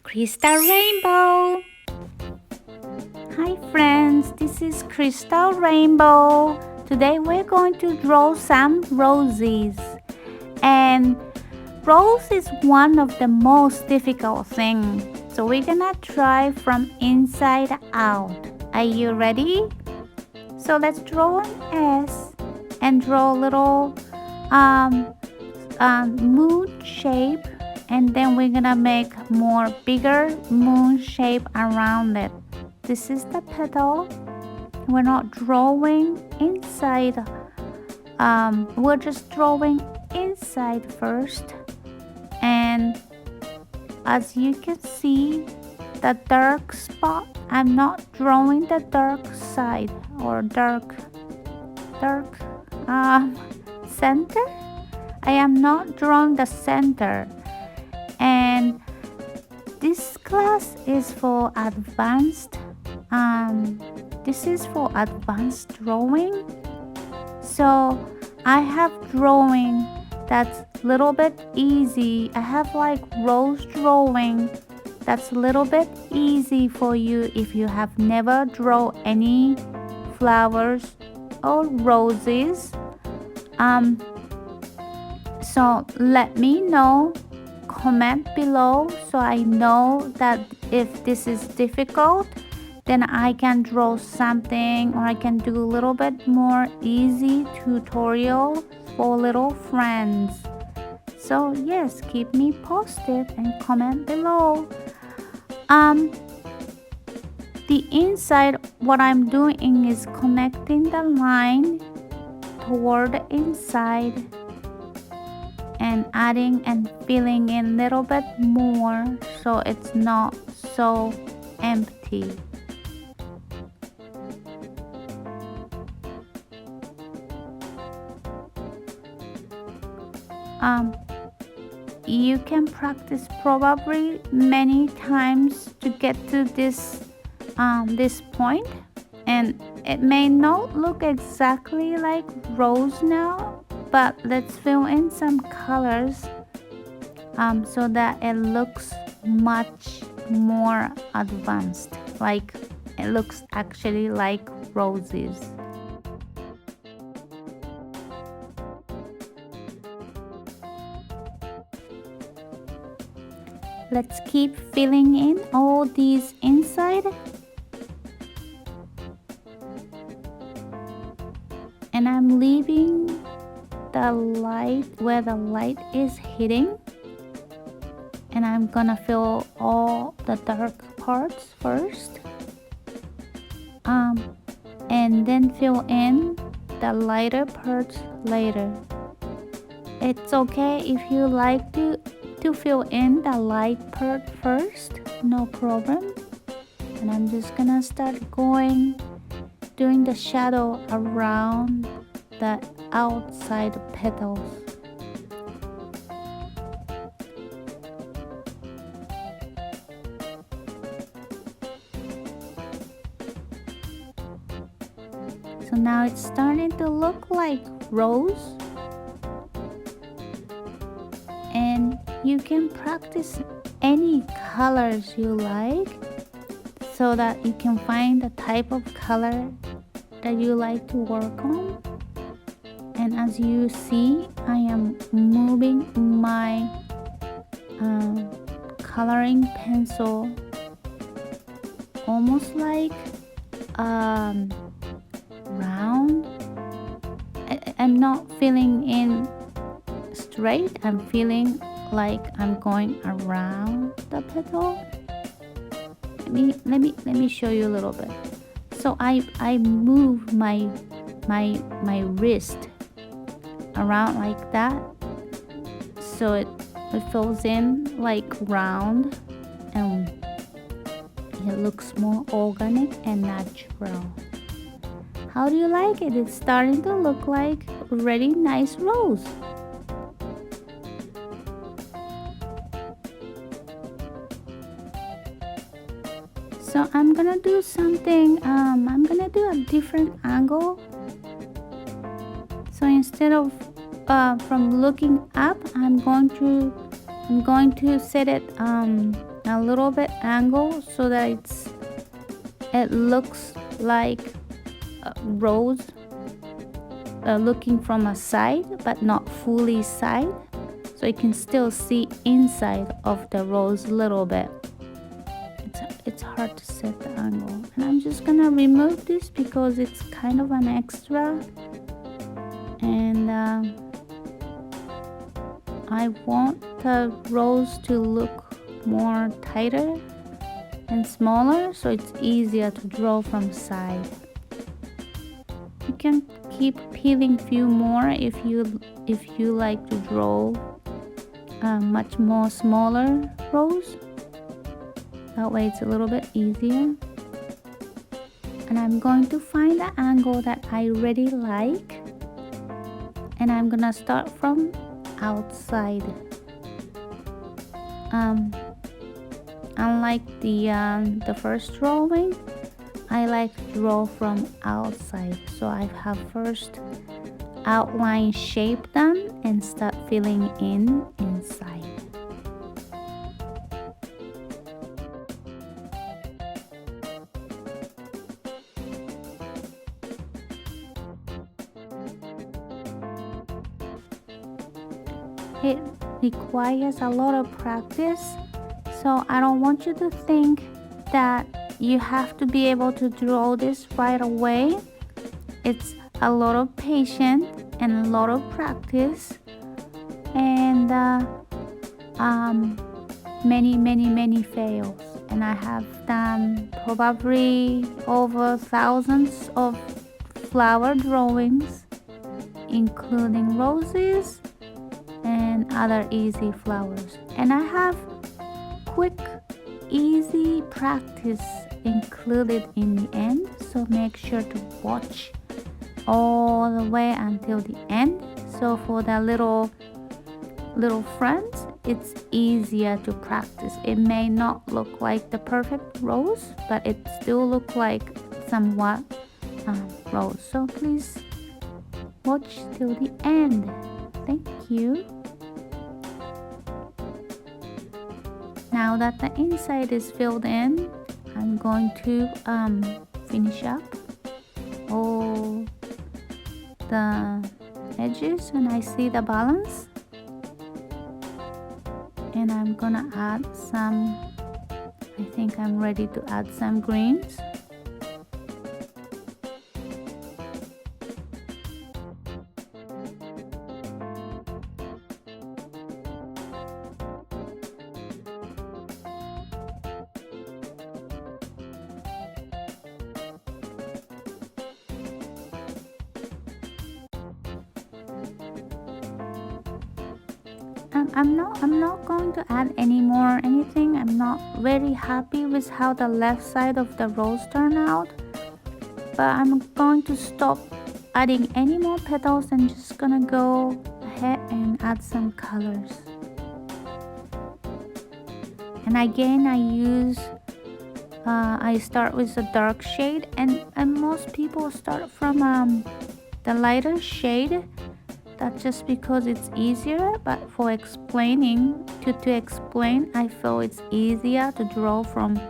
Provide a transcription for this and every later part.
Kristal Rainbow. Hi friends, this is Kristal Rainbow. Today we're going to draw some roses. And rose is one of the most difficult things. So we're gonna try from inside out. Are you ready? So let's draw an S and draw a little moon shape, and then we're gonna make more bigger moon shape around it. This is the petal. We're not drawing inside. We're just drawing inside first, and as you can see, the dark spot, I'm not drawing the dark side or dark center. I am not drawing the center. And this class is for advanced. This is for advanced drawing. So I have drawing that's a little bit easy. I have like rose drawing that's a little bit easy for you if you have never drawn any flowers or roses. So let me know, comment below, so I know that if this is difficult, then I can draw something, or I can do a little bit more easy tutorial for little friends. So yes, keep me posted and comment below. The inside, what I'm doing is connecting the line toward the inside and adding and filling in a little bit more so it's not so empty. You can practice probably many times to get to this point, and it may not look exactly like rose now, but let's fill in some colors so that it looks much more advanced, like it looks actually like roses. Let's keep filling in all these inside. And I'm leaving the light where the light is hitting. And I'm gonna fill all the dark parts first. And then fill in the lighter parts later. It's okay if you like to fill in the light part first, no problem. And I'm just gonna start doing the shadow around the outside petals. So now it's starting to look like rose. And you can practice any colors you like so that you can find the type of color that you like to work on. And as you see, I am moving my coloring pencil almost like round. I'm not filling in straight, I'm feeling like I'm going around the petal. Let me show you a little bit. So I move my wrist around like that, so it fills in like round, and it looks more organic and natural. How do you like it? It's starting to look like a really nice rose. So I'm gonna do something, I'm gonna do a different angle. So instead of from looking up, I'm going to I'm going to set it a little bit angle so that it looks like a rose looking from a side, but not fully side, so you can still see inside of the rose a little bit. It's hard to set the angle, and I'm just gonna remove this because it's kind of an extra, and I want the rose to look more tighter and smaller, so it's easier to draw from side. You can keep peeling few more if you like to draw much more smaller rose. That way it's a little bit easier. And I'm going to find the angle that I really like, and I'm gonna start from outside. Unlike the first drawing, I like to draw from outside, so I have first outline shape done and start filling in inside. It requires a lot of practice, so I don't want you to think that you have to be able to draw this right away. It's a lot of patience and a lot of practice, and many fails. And I have done probably over thousands of flower drawings, including roses and other easy flowers. And I have quick, easy practice included in the end, so make sure to watch all the way until the end. So for the little friends, it's easier to practice. It may not look like the perfect rose, but it still look like somewhat rose. So please watch till the end. Thank you. Now that the inside is filled in, I'm going to finish up all the edges, and I see the balance, and I'm gonna add some, I think I'm ready to add some greens. I'm not going to add any more anything. I'm not very happy with how the left side of the rose turned out, but I'm going to stop adding any more petals and just gonna go ahead and add some colors. And again, I start with a dark shade, and most people start from the lighter shade. That's just because it's easier, but for explaining, to explain, I feel it's easier to draw from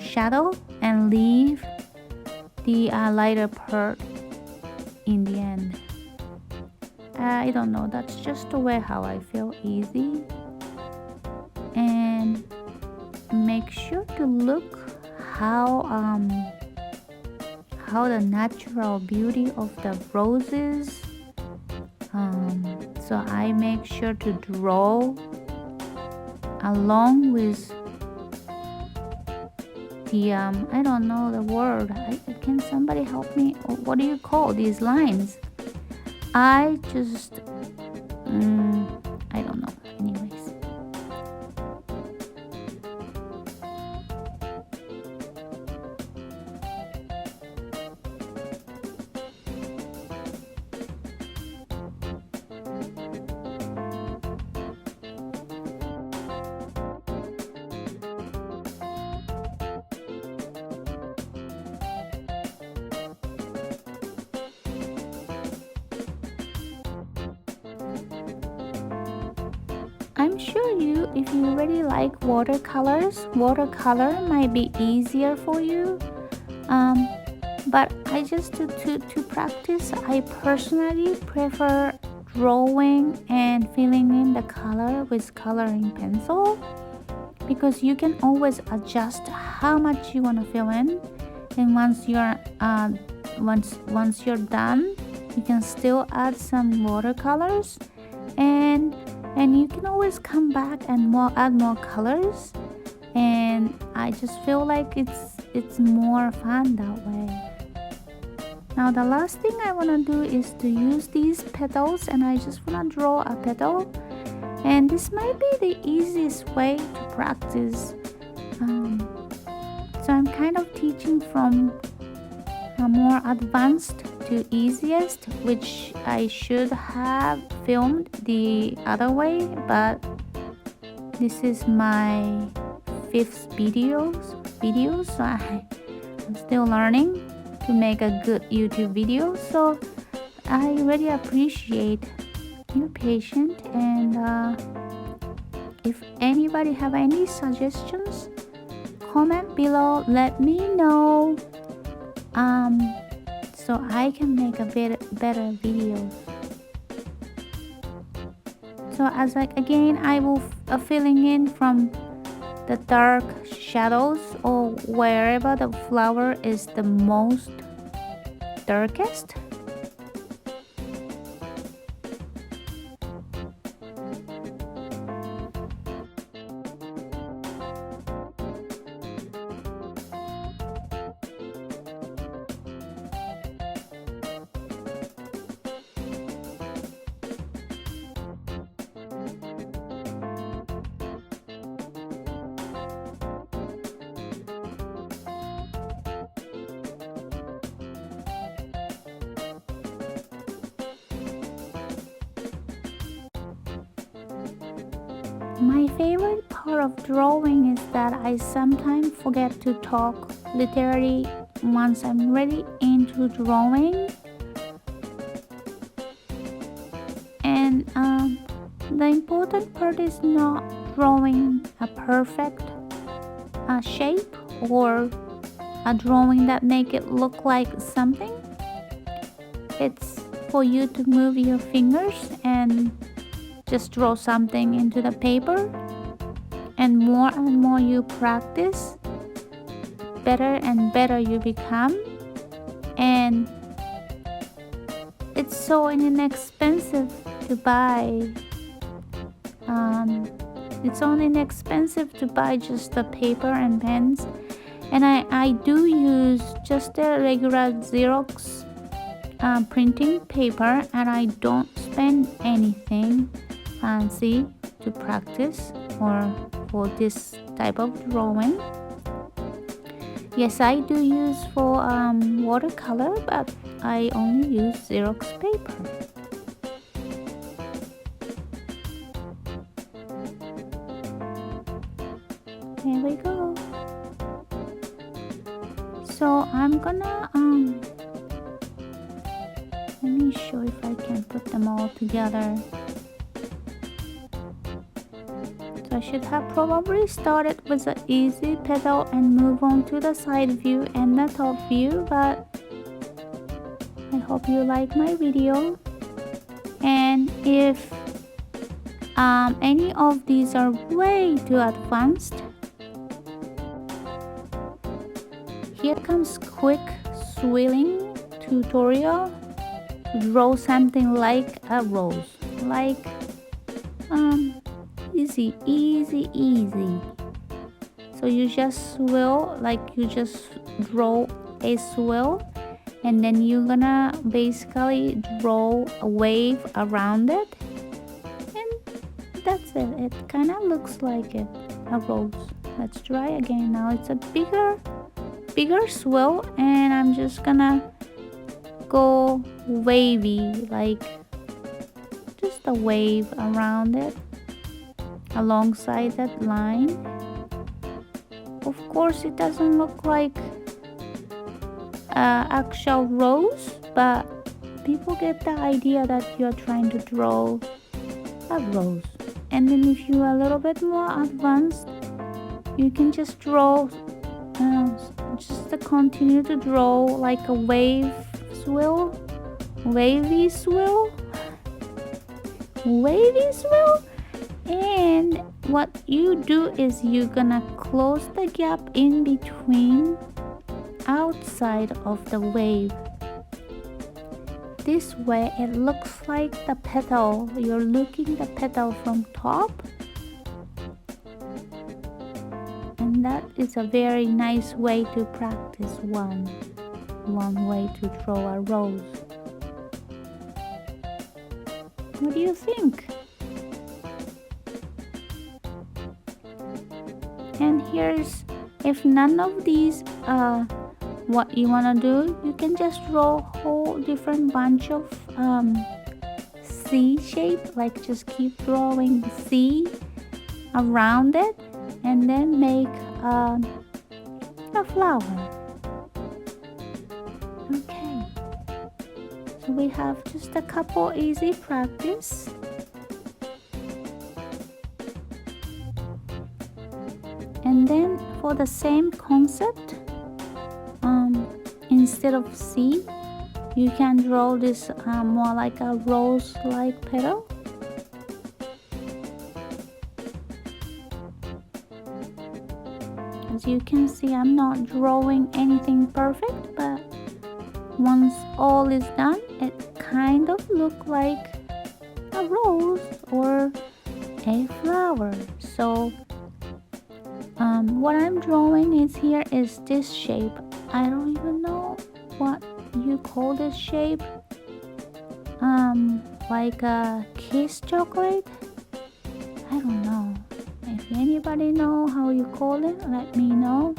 shadow and leave the lighter part in the end. I don't know, that's just the way how I feel easy. And make sure to look how the natural beauty of the roses. So I make sure to draw along with the I don't know the word. Can somebody help me? What do you call these lines? I just I don't know. Anyways. I'm sure if you really like watercolor might be easier for you. But I just to practice, I personally prefer drawing and filling in the color with coloring pencil, because you can always adjust how much you want to fill in, and once you're done, you can still add some watercolors, and you can always come back and add more colors, and I just feel like it's more fun that way. Now the last thing I want to do is to use these petals, and I just want to draw a petal, and this might be the easiest way to practice. So I'm kind of teaching from a more advanced to easiest, which I should have filmed the other way, but this is my 5th video, so I'm still learning to make a good YouTube video. So I really appreciate your patience, and if anybody have any suggestions, comment below, let me know, so I can make a better videos. So again, I will filling in from the dark shadows, or wherever the flower is the most darkest. My favorite part of drawing is that I sometimes forget to talk literally once I'm really into drawing. And the important part is not drawing a perfect shape, or a drawing that make it look like something. It's for you to move your fingers and just draw something into the paper, and more you practice, better and better you become. And it's so inexpensive to buy. It's only inexpensive to buy just the paper and pens, and I do use just a regular Xerox printing paper, and I don't spend anything fancy to practice or for this type of drawing. Yes, I do use for watercolor, but I only use Xerox paper. Here we go. So I'm gonna let me show if I can put them all together. So I should have probably started with the easy petal and move on to the side view and the top view, but I hope you like my video. And if any of these are way too advanced, here comes quick swirling tutorial to draw something like a rose, like easy. So you just swirl, like you just draw a swirl, and then you're gonna basically draw a wave around it, and that's it. It kind of looks like a rose. Let's try again. Now it's a bigger swirl, and I'm just gonna go wavy, like just a wave around it alongside that line. Of course it doesn't look like actual rose, but people get the idea that you're trying to draw a rose. And then if you are a little bit more advanced, you can just draw, just continue to draw like a wavy swirl. And what you do is you're gonna close the gap in between outside of the wave. This way it looks like the petal. You're looking the petal from top. And that is a very nice way to practice one way to draw a rose. What do you think? And here's, if none of these what you want to do, you can just draw a whole different bunch of C shape, like just keep drawing the C around it and then make a flower. Okay, so we have just a couple easy practice. And then for the same concept, instead of C, you can draw this more like a rose-like petal. As you can see, I'm not drawing anything perfect, but once all is done, it kind of look like a rose or a flower. So what I'm drawing is this shape. I don't even know what you call this shape. Like a kiss chocolate? I don't know. If anybody know how you call it, let me know.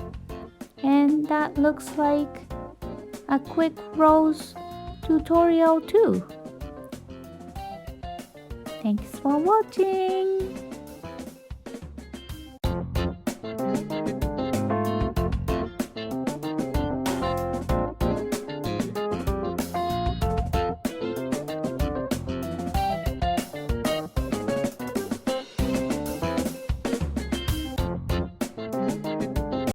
And that looks like a quick rose tutorial too. Thanks for watching.